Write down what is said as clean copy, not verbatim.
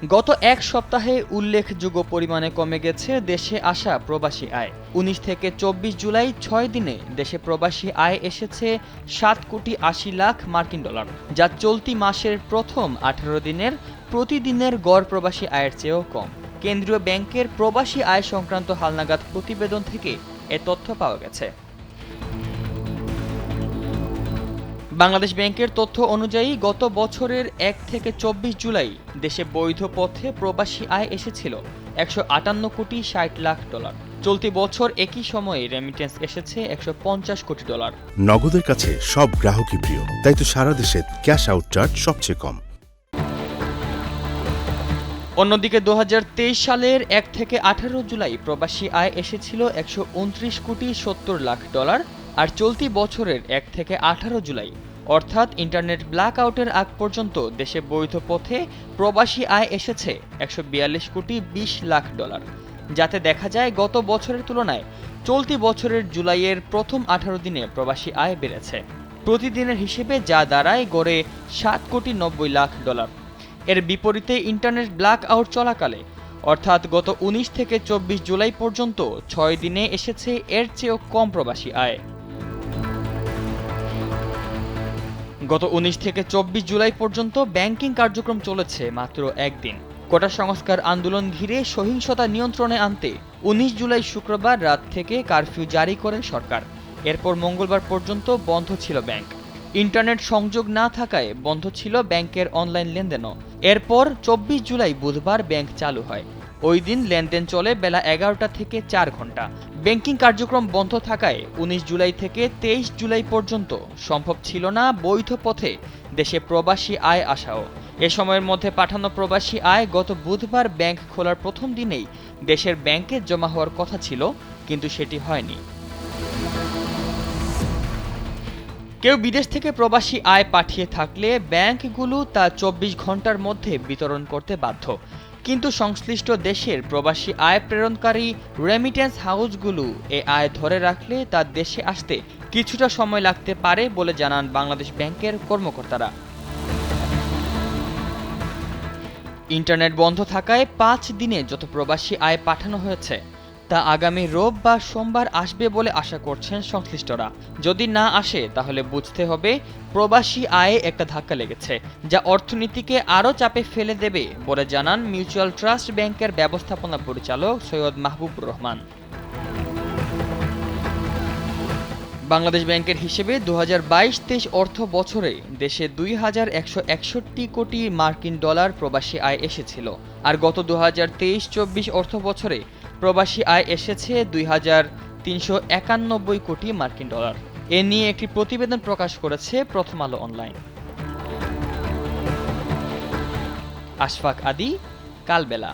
গত এক সপ্তাহে উল্লেখযোগ্য পরিমাণে কমে গেছে দেশে আসা প্রবাসী আয়। ১৯ থেকে ২৪ জুলাই ৬ দিনে দেশে প্রবাসী আয় এসেছে ৭,৮০,০০,০০০ মার্কিন ডলার, যা চলতি মাসের প্রথম ১৮ দিনের প্রতিদিনের গড় প্রবাসী আয়ের চেয়েও কম। কেন্দ্রীয় ব্যাংকের প্রবাসী আয় সংক্রান্ত হালনাগাদ প্রতিবেদন থেকে এ তথ্য পাওয়া গেছে। বাংলাদেশ ব্যাংকের তথ্য অনুযায়ী গত বছরের ১ থেকে ২৪ জুলাই দেশে বৈধ পথে প্রবাসী আয় এসেছিল ১৫৮,৬০,০০,০০০ ডলার। চলতি বছর একই সময়ে রেমিটেন্স এসেছে ১৫০ কোটি ডলার। নগদের কাছে সব গ্রাহকই প্রিয়, তাই তো সারা দেশে ক্যাশ আউট চার্জ সবচেয়ে কম। অন্যদিকে ২০২৩ সালের ১ থেকে ১৮ জুলাই প্রবাসী আয় এসেছিল ১২৯,৭০,০০,০০০ ডলার, আর চলতি বছরের ১ থেকে ১৮ জুলাই অর্থাৎ ইন্টারনেট ব্ল্যাকআউটের আগ পর্যন্ত দেশে বৈধ পথে প্রবাসী আয় এসেছে ১৪২,২০,০০,০০০ ডলার, যাতে দেখা যায় গত বছরের তুলনায় চলতি বছরের জুলাইয়ের প্রথম ১৮ দিনে প্রবাসী আয় বেড়েছে। প্রতিদিনের হিসেবে যা দাঁড়ায় গড়ে ৭,৯০,০০,০০০ ডলার। এর বিপরীতে ইন্টারনেট ব্ল্যাকআউট চলাকালে অর্থাৎ গত ১৯ থেকে ২৪ জুলাই পর্যন্ত ৬ দিনে এসেছে এর চেয়েও কম প্রবাসী আয়। গত ১৯ থেকে ২৪ জুলাই পর্যন্ত ব্যাংকিং কার্যক্রম চলেছে মাত্র একদিন। কোটা সংস্কার আন্দোলন ঘিরে সহিংসতা নিয়ন্ত্রণে আনতে ১৯ জুলাই শুক্রবার রাত থেকে কারফিউ জারি করেন সরকার। এরপর মঙ্গলবার পর্যন্ত বন্ধ ছিল ব্যাংক। ইন্টারনেট সংযোগ না থাকায় বন্ধ ছিল ব্যাংকের অনলাইন লেনদেনও। এরপর ২৪ জুলাই বুধবার ব্যাংক চালু হয়। ওই দিন লেনদেন চলে বেলা ১১টা থেকে ৪ ঘন্টা। ব্যাংকিং কার্যক্রম বন্ধ থাকায় ১৯ জুলাই থেকে ২৩ জুলাই পর্যন্ত সম্ভব ছিল না বৈধ পথে দেশে প্রবাসী আয় আসাও। এ সময়ের মধ্যে পাঠানো প্রবাসী আয় গত বুধবার ব্যাংক খোলার প্রথম দিনেই দেশের ব্যাংকে জমা হওয়ার কথা ছিল, কিন্তু সেটি হয়নি। কেউ বিদেশ থেকে প্রবাসী আয় পাঠিয়ে থাকলে ব্যাংকগুলো তা ২৪ ঘন্টার মধ্যে বিতরণ করতে বাধ্য। কিন্তু সংশ্লিষ্ট দেশের প্রবাসী আয় প্রেরণকারী রেমিটেন্স হাউসগুলো এ আয় ধরে রাখলে তা দেশে আসতে কিছুটা সময় লাগতে পারে বলে জানান বাংলাদেশ ব্যাংকের কর্মকর্তারা। ইন্টারনেট বন্ধ থাকায় ৫ দিনে যত প্রবাসী আয় পাঠানো হয়েছে তা আগামী রোব বা সোমবার আসবে বলে আশা করছেন সংশ্লিষ্টরা। যদি না আসে তাহলে বুঝতে হবে প্রবাসী আয়ে একটা ধাক্কা লেগেছে, যা অর্থনীতিকে আরও চাপে ফেলে দেবে বলে জানান মিউচুয়াল ট্রাস্ট ব্যাংকের ব্যবস্থাপনা পরিচালক সৈয়দ মাহবুবুর রহমান। বাংলাদেশ ব্যাংকের হিসেবে ২০২২-২৩ অর্থ বছরে দেশে ২,১৬১ কোটি মার্কিন ডলার প্রবাসী আয় এসেছিল, আর গত ২০২৩-২৪ অর্থ বছরে প্রবাসী আয় এসেছে ২,৩৯১ কোটি মার্কিন ডলার। এ নিয়ে একটি প্রতিবেদন প্রকাশ করেছে প্রথম আলো অনলাইন। আশফাক আদি, কালবেলা।